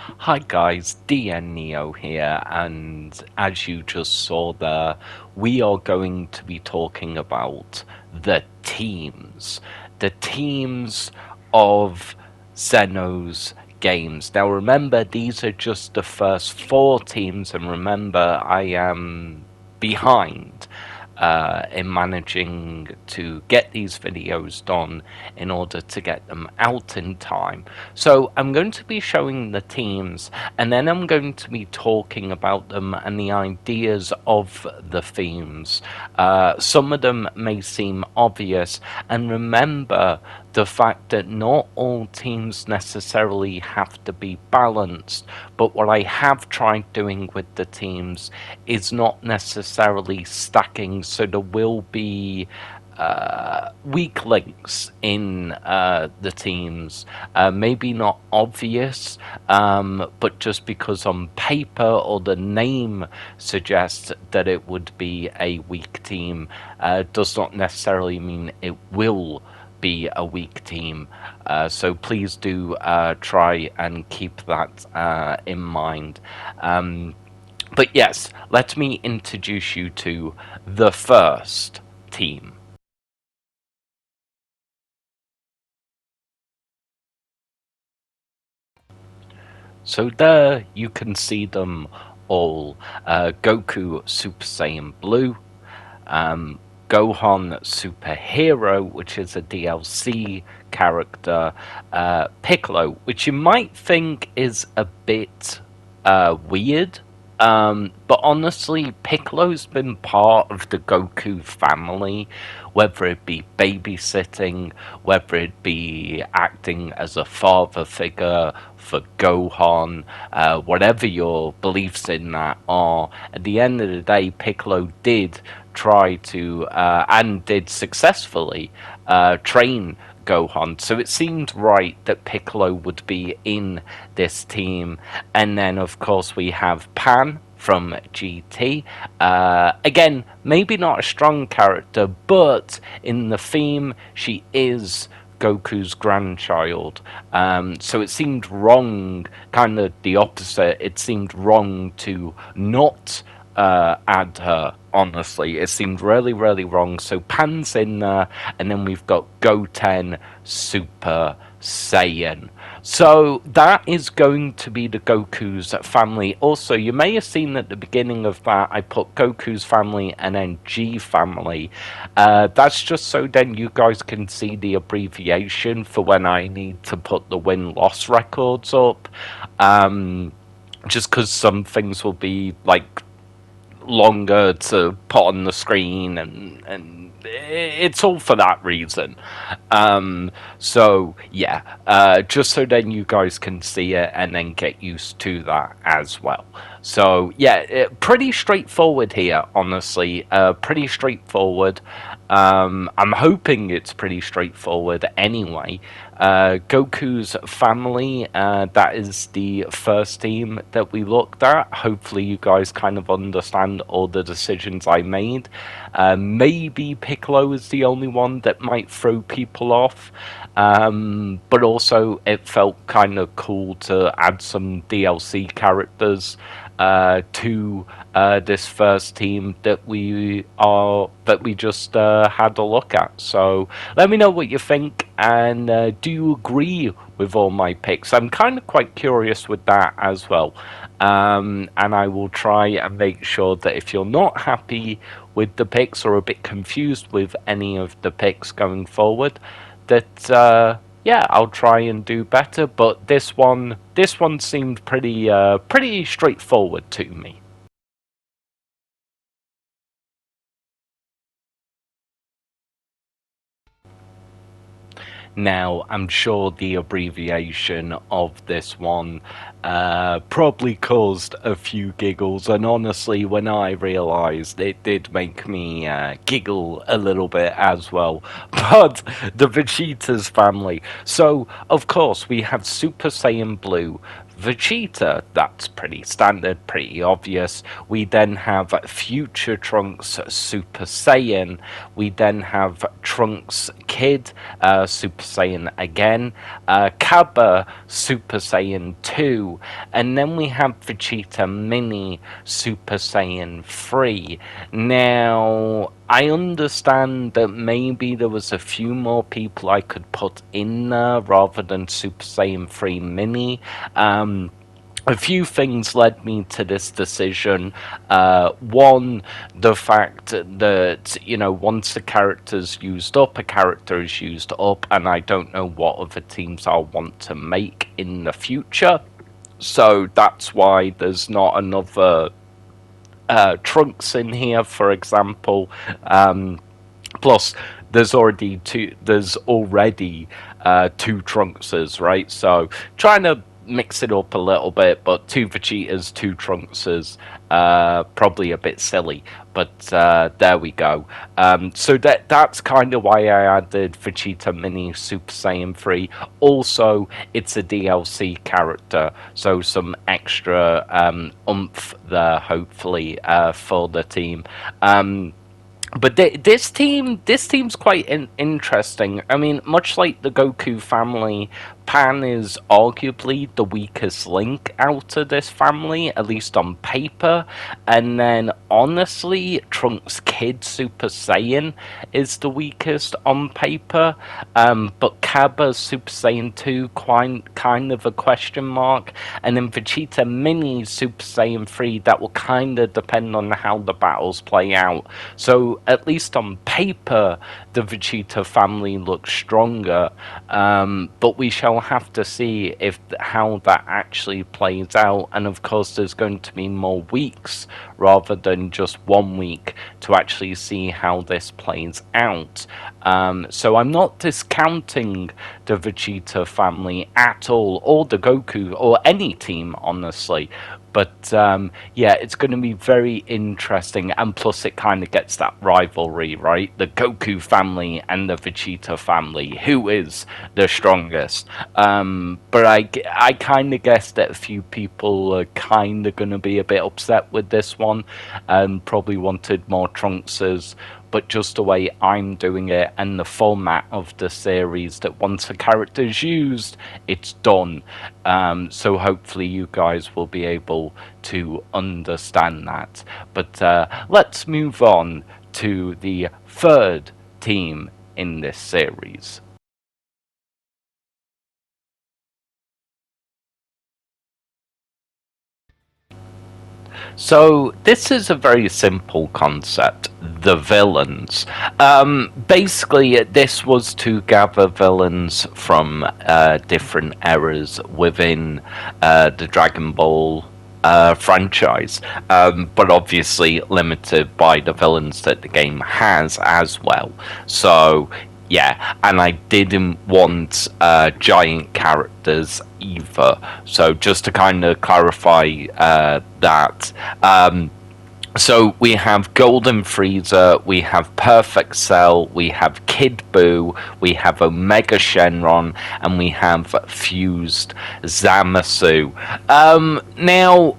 Hi guys, DN Neo here, and as you just saw there, we are going to be talking about the teams. The teams of Xeno's games. Now remember, these are just the first 4 teams, and remember, I am behind in managing to get these videos done in order to get them out in time. So I'm going to be showing the teams, and then I'm going to be talking about them and the ideas of the themes. Some of them may seem obvious, and remember the fact that not all teams necessarily have to be balanced, but what I have tried doing with the teams is not necessarily stacking, so there will be weak links in the teams. Maybe not obvious, but just because on paper or the name suggests that it would be a weak team, does not necessarily mean it will be a weak team. So please do try and keep that in mind. But yes, let me introduce you to the first team. So there you can see them all. Goku Super Saiyan Blue, Gohan Superhero, which is a DLC character, Piccolo, which you might think is a bit weird. But honestly, Piccolo's been part of the Goku family, whether it be babysitting, whether it be acting as a father figure for Gohan, whatever your beliefs in that are. At the end of the day, Piccolo did try to, and did successfully, train Gohan. So it seemed right that Piccolo would be in this team. And then, of course, we have Pan from GT. Again, maybe not a strong character, but in the theme, she is Goku's grandchild. So it seemed wrong, kind of the opposite. It seemed wrong to not add her. Honestly, it seemed really, really wrong. So Pan's in there, and then we've got Goten Super Saiyan. So that is going to be the Goku's family. Also, you may have seen at the beginning of that, I put Goku's family and then G family. That's just so then you guys can see the abbreviation for when I need to put the win-loss records up. Just because some things will be like longer to put on the screen, and it's all for that reason. So yeah, just so then you guys can see it and then get used to that as well. So yeah, pretty straightforward here, honestly. Pretty straightforward. I'm hoping it's pretty straightforward anyway. Goku's family, that is the first team that we looked at. Hopefully you guys kind of understand all the decisions I made. Maybe Piccolo is the only one that might throw people off. But also it felt kind of cool to add some DLC characters to this first team that we just had a look at. So let me know what you think, and do you agree with all my picks? I'm kind of quite curious with that as well. And I will try and make sure that if you're not happy with the picks or a bit confused with any of the picks going forward, that yeah, I'll try and do better. But this one seemed pretty straightforward to me. Now, I'm sure the abbreviation of this one probably caused a few giggles, and honestly, when I realised, it did make me giggle a little bit as well. But the Vegeta's family. So, of course, we have Super Saiyan Blue, Vegeta, that's pretty standard, pretty obvious. We then have Future Trunks Super Saiyan. We then have Trunks Kid, Super Saiyan again, Cabba, Super Saiyan 2, and then we have Vegeta Mini, Super Saiyan 3. Now, I understand that maybe there was a few more people I could put in there rather than Super Saiyan 3 Mini. A few things led me to this decision. One, the fact that, once the character's used up, a character is used up, and I don't know what other teams I'll want to make in the future. So that's why there's not another Trunks in here, for example. Plus, there's already two Trunkses, right? So trying to mix it up a little bit, but two Vegetas, two Trunkses, probably a bit silly, but there we go. So that's kind of why I added Vegeta Mini Super Saiyan 3. Also, it's a DLC character, so some extra oomph there, hopefully, for the team. But this team's quite interesting. I mean, much like the Goku family, Pan is arguably the weakest link out of this family, at least on paper. And then, honestly, Trunks Kid Super Saiyan is the weakest on paper. But Cabba Super Saiyan 2, kind of a question mark. And then Vegeta Mini Super Saiyan 3, that will kind of depend on how the battles play out. So, at least on paper, the Vegeta family looks stronger. But we shall have to see how that actually plays out, and of course there's going to be more weeks rather than just 1 week to actually see how this plays out. So I'm not discounting the Vegeta family at all, or the Goku, or any team, honestly. But yeah, it's going to be very interesting, and plus it kind of gets that rivalry, right? The Goku family and the Vegeta family, who is the strongest? But I kind of guessed that a few people are kind of going to be a bit upset with this one, and probably wanted more Trunkses. But just the way I'm doing it and the format of the series, that once a character's used, it's done. So hopefully you guys will be able to understand that. But let's move on to the third team in this series. So this is a very simple concept, the villains. Basically, this was to gather villains from different eras within the Dragon Ball franchise, but obviously limited by the villains that the game has as well. So yeah, and I didn't want giant characters either. So just to kind of clarify that. So we have Golden Frieza, we have Perfect Cell, we have Kid Buu, we have Omega Shenron, and we have Fused Zamasu. Now,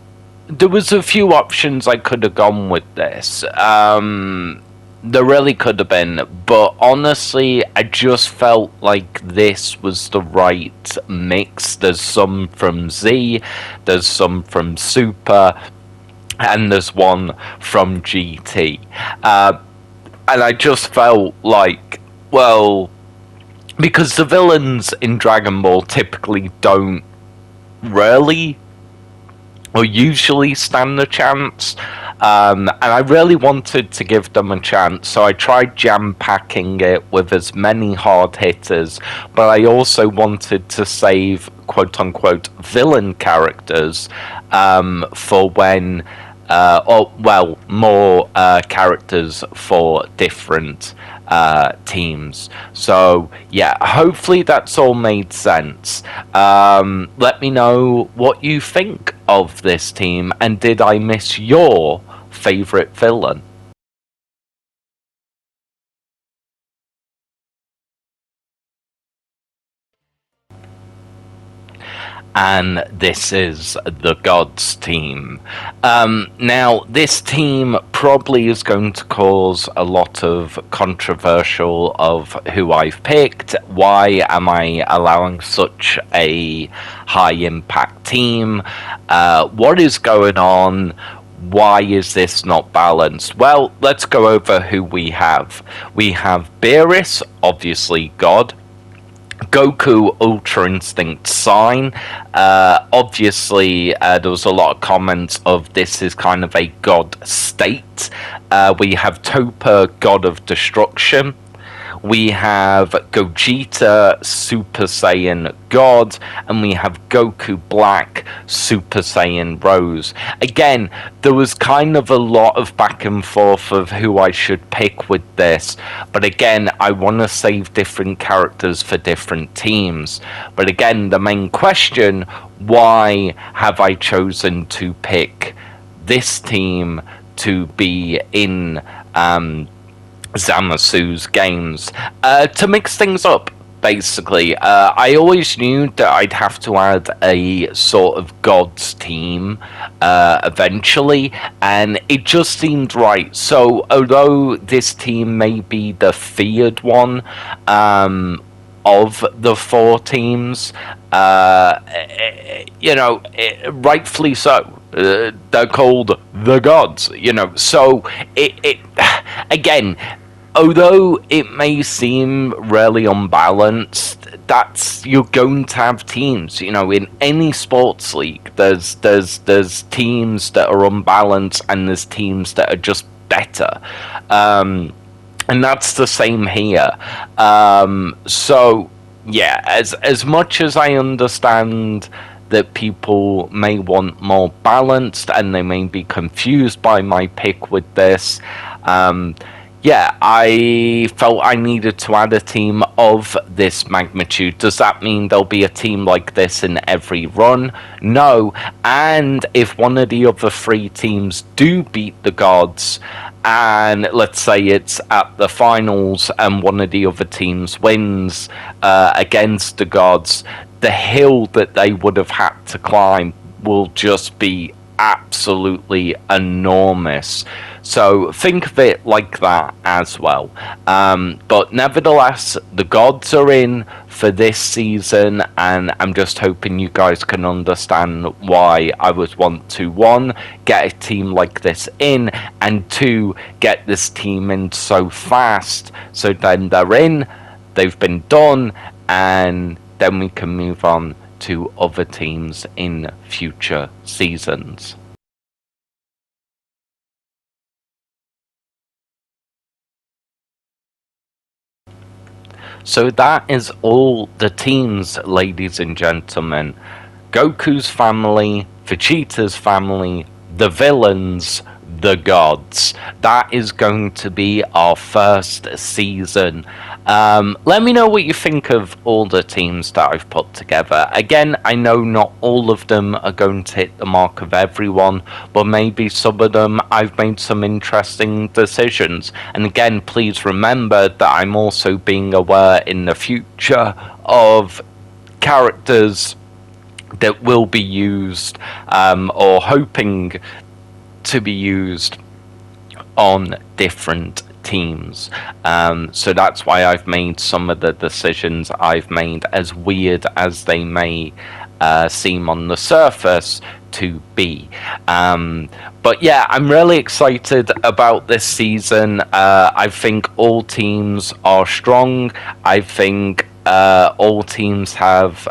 there was a few options I could have gone with this. There really could have been, but honestly, I just felt like this was the right mix. There's some from Z, there's some from Super, and there's one from GT. And I just felt like, well, because the villains in Dragon Ball typically don't really or usually stand a chance. And I really wanted to give them a chance, so I tried jam-packing it with as many hard hitters, but I also wanted to save quote-unquote villain characters for when, more characters for different teams. So yeah, hopefully that's all made sense. Let me know what you think of this team, and did I miss your favorite villain? And this is the Gods team. Now, this team probably is going to cause a lot of controversial of who I've picked. Why am I allowing such a high impact team? What is going on? Why is this not balanced? Well, let's go over who we have. We have Beerus, obviously God. Goku Ultra Instinct Sign. Obviously, there was a lot of comments of this is kind of a god state. We have Topper, God of Destruction. We have Gogeta, Super Saiyan God, and we have Goku Black, Super Saiyan Rose. Again, there was kind of a lot of back and forth of who I should pick with this, but again, I want to save different characters for different teams. But again, the main question, why have I chosen to pick this team to be in Zamasu's games? To mix things up, basically. I always knew that I'd have to add a sort of God's team eventually, and it just seemed right. So, although this team may be the feared one of the four teams, rightfully so. They're called the gods, So it again, although it may seem really unbalanced, you're going to have teams. In any sports league, there's teams that are unbalanced and there's teams that are just better. And that's the same here. So yeah, as much as I understand that people may want more balanced and they may be confused by my pick with this, I felt I needed to add a team of this magnitude. Does that mean there'll be a team like this in every run? No. And if one of the other three teams do beat the gods, and let's say it's at the finals and one of the other teams wins against the gods, the hill that they would have had to climb will just be absolutely enormous. So think of it like that as well. But nevertheless, the gods are in for this season, and I'm just hoping you guys can understand why I would want to, one, get a team like this in, and two, get this team in so fast, so then they're in, they've been done, and then we can move on to other teams in future seasons. So that is all the teams, ladies and gentlemen. Goku's family, Vegeta's family, the villains, the gods. That is going to be our first season. Let me know what you think of all the teams that I've put together. Again, I know not all of them are going to hit the mark of everyone, but maybe some of them I've made some interesting decisions. And again, please remember that I'm also being aware in the future of characters that will be used or hoping to be used on different teams. So that's why I've made some of the decisions I've made, as weird as they may seem on the surface to be. But yeah, I'm really excited about this season. I think all teams are strong. I think all teams have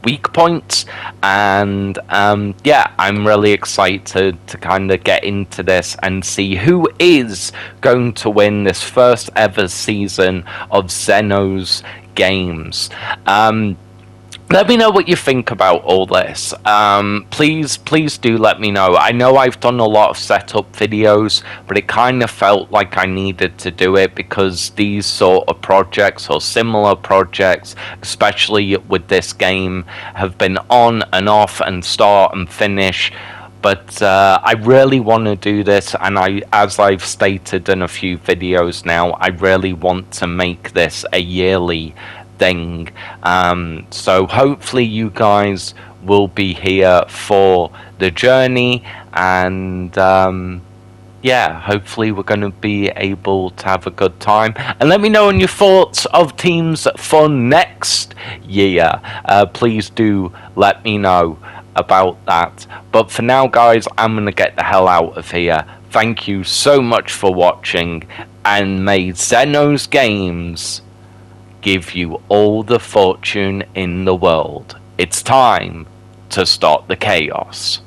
weak points, and I'm really excited to kind of get into this and see who is going to win this first ever season of Xeno's games. Let me know what you think about all this. Please do let me know. I know I've done a lot of setup videos, but it kind of felt like I needed to do it because these sort of projects or similar projects, especially with this game, have been on and off and start and finish. But I really want to do this, and as I've stated in a few videos now, I really want to make this a yearly thing. So hopefully you guys will be here for the journey, and yeah, hopefully we're going to be able to have a good time. And let me know on your thoughts of teams for next year. Please do let me know about that. But for now, guys, I'm going to get the hell out of here. Thank you so much for watching, and may Xenos Games give you all the fortune in the world. It's time to start the chaos.